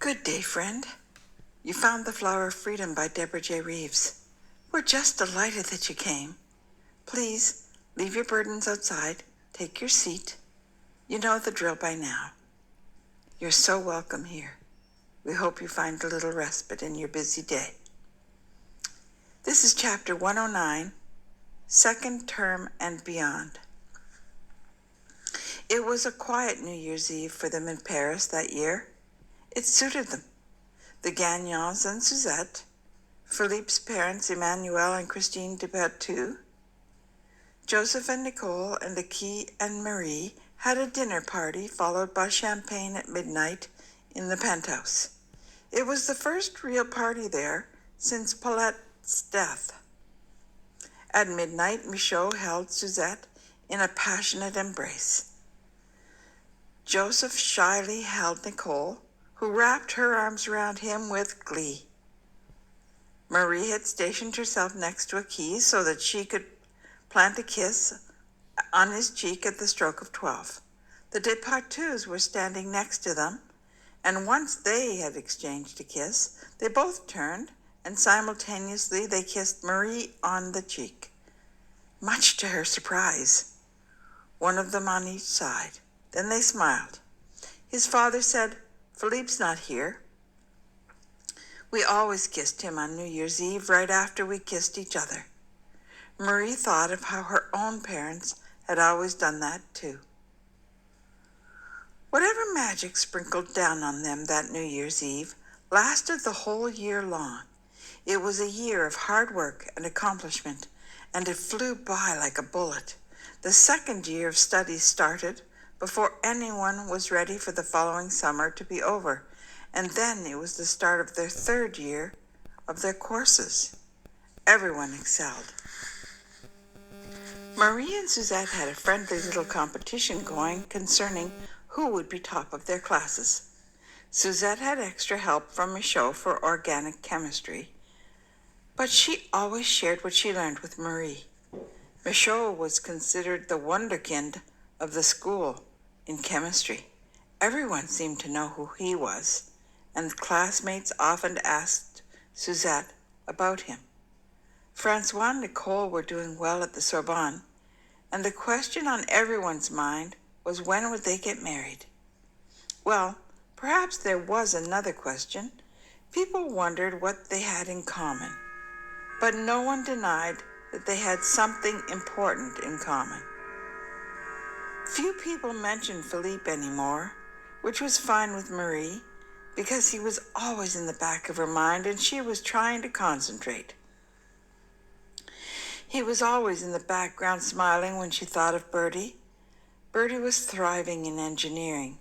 Good day, friend. You found The Flower of Freedom by Deborah J. Reeves. We're just delighted that you came. Please, leave your burdens outside, take your seat. You know the drill by now. You're so welcome here. We hope you find a little respite in your busy day. This is Chapter 109, Second Term and Beyond. It was a quiet New Year's Eve for them in Paris that year. It suited them. The Gagnons and Suzette, Philippe's parents Emmanuel and Christine de Berthoud, Joseph and Nicole and Aki and Marie had a dinner party followed by champagne at midnight in the penthouse. It was the first real party there since Paulette's death. At midnight, Michaud held Suzette in a passionate embrace. Joseph shyly held Nicole, who wrapped her arms around him with glee. Marie had stationed herself next to Aki so that she could plant a kiss on his cheek at the stroke of 12. The de Berthouds were standing next to them, and once they had exchanged a kiss, they both turned, and simultaneously they kissed Marie on the cheek. Much to her surprise, one of them on each side. Then they smiled. His father said, "Philippe's not here." We always kissed him on New Year's Eve right after we kissed each other. Marie thought of how her own parents had always done that too. Whatever magic sprinkled down on them that New Year's Eve lasted the whole year long. It was a year of hard work and accomplishment, and it flew by like a bullet. The second year of studies started before anyone was ready for the following summer to be over, and then it was the start of their third year of their courses. Everyone excelled. Marie and Suzette had a friendly little competition going concerning who would be top of their classes. Suzette had extra help from Michaud for organic chemistry, but she always shared what she learned with Marie. Michaud was considered the wunderkind of the school in chemistry. Everyone seemed to know who he was, and classmates often asked Suzette about him. Francois and Nicole were doing well at the Sorbonne, and the question on everyone's mind was when would they get married? Well, perhaps there was another question. People wondered what they had in common, but no one denied that they had something important in common. Few people mentioned Philippe anymore, which was fine with Marie, because he was always in the back of her mind and she was trying to concentrate. He was always in the background smiling when she thought of Bertie. Bertie was thriving in engineering,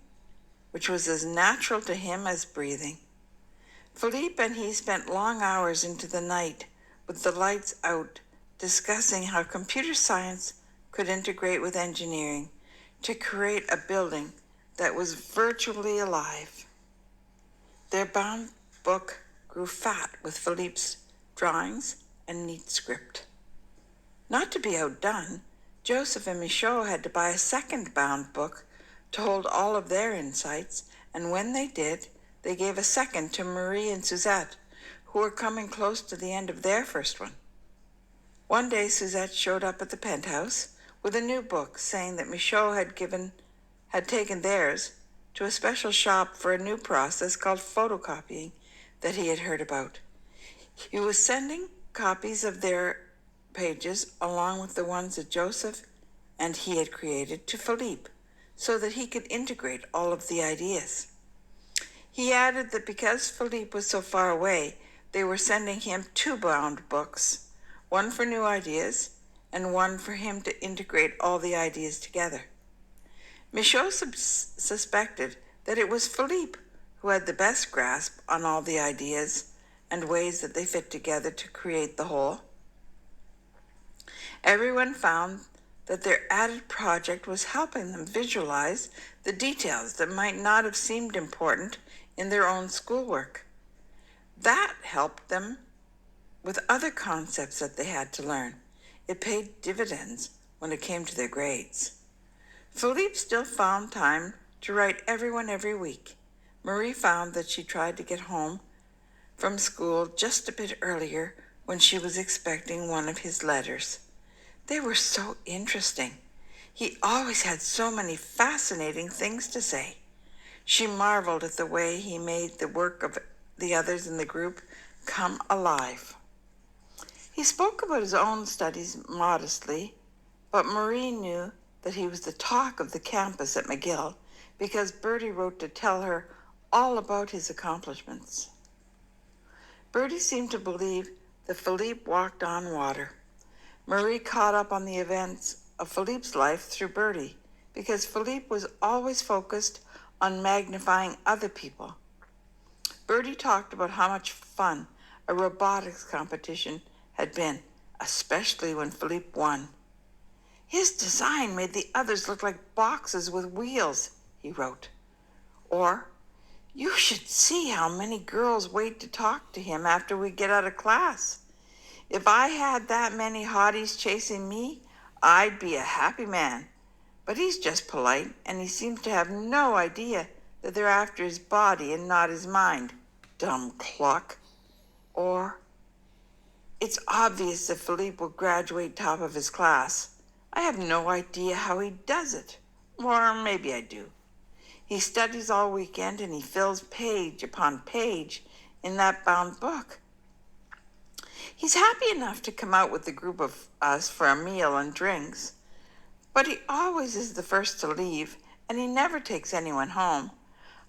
which was as natural to him as breathing. Philippe and he spent long hours into the night with the lights out, discussing how computer science could integrate with engineering to create a building that was virtually alive. Their bound book grew fat with Philippe's drawings and neat script. Not to be outdone, Joseph and Michaud had to buy a second bound book to hold all of their insights, and when they did, they gave a second to Marie and Suzette, who were coming close to the end of their first one. One day Suzette showed up at the penthouse with a new book saying that Michaud had taken theirs to a special shop for a new process called photocopying that he had heard about. He was sending copies of their pages along with the ones that Joseph and he had created to Philippe so that he could integrate all of the ideas. He added that because Philippe was so far away, they were sending him 2 bound books, one for new ideas and one for him to integrate all the ideas together. Michaud suspected that it was Philippe who had the best grasp on all the ideas and ways that they fit together to create the whole. Everyone found that their added project was helping them visualize the details that might not have seemed important in their own schoolwork. That helped them with other concepts that they had to learn. It paid dividends when it came to their grades. Philippe still found time to write everyone every week, Marie found that she tried to get home from school just a bit earlier when she was expecting one of his letters. They were so interesting. He always had so many fascinating things to say. She marveled at the way he made the work of the others in the group come alive. He spoke about his own studies modestly, but Marie knew that he was the talk of the campus at McGill because Bertie wrote to tell her all about his accomplishments. Bertie seemed to believe that Philippe walked on water. Marie caught up on the events of Philippe's life through Bertie because Philippe was always focused on magnifying other people. Bertie talked about how much fun a robotics competition had been, especially when Philippe won. His design made the others look like boxes with wheels, he wrote. Or, you should see how many girls wait to talk to him after we get out of class. If I had that many hotties chasing me, I'd be a happy man. But he's just polite, and he seems to have no idea that they're after his body and not his mind. Dumb cluck. Or, it's obvious that Philippe will graduate top of his class. I have no idea how he does it. Or maybe I do. He studies all weekend and he fills page upon page in that bound book. He's happy enough to come out with the group of us for a meal and drinks, but he always is the first to leave and he never takes anyone home.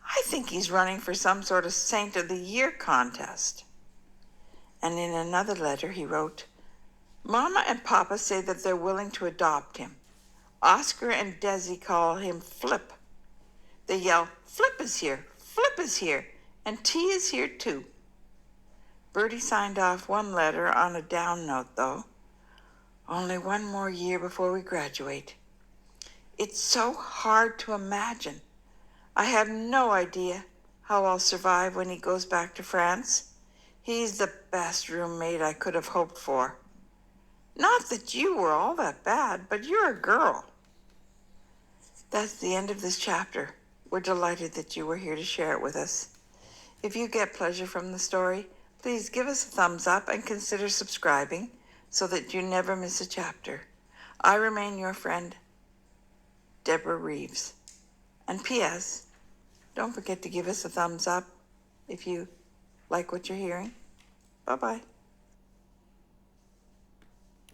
I think he's running for some sort of Saint of the Year contest. And in another letter he wrote, Mama and Papa say that they're willing to adopt him. Oscar and Desi call him Flip. They yell, Flip is here, Flip is here, and T is here too. Bertie signed off one letter on a down note, though. Only one more year before we graduate. It's so hard to imagine. I have no idea how I'll survive when he goes back to France. He's the best roommate I could have hoped for. Not that you were all that bad, but you're a girl. That's the end of this chapter. We're delighted that you were here to share it with us. If you get pleasure from the story, please give us a thumbs up and consider subscribing so that you never miss a chapter. I remain your friend, Deborah Reeves. And P.S., don't forget to give us a thumbs up if you like what you're hearing. Bye-bye.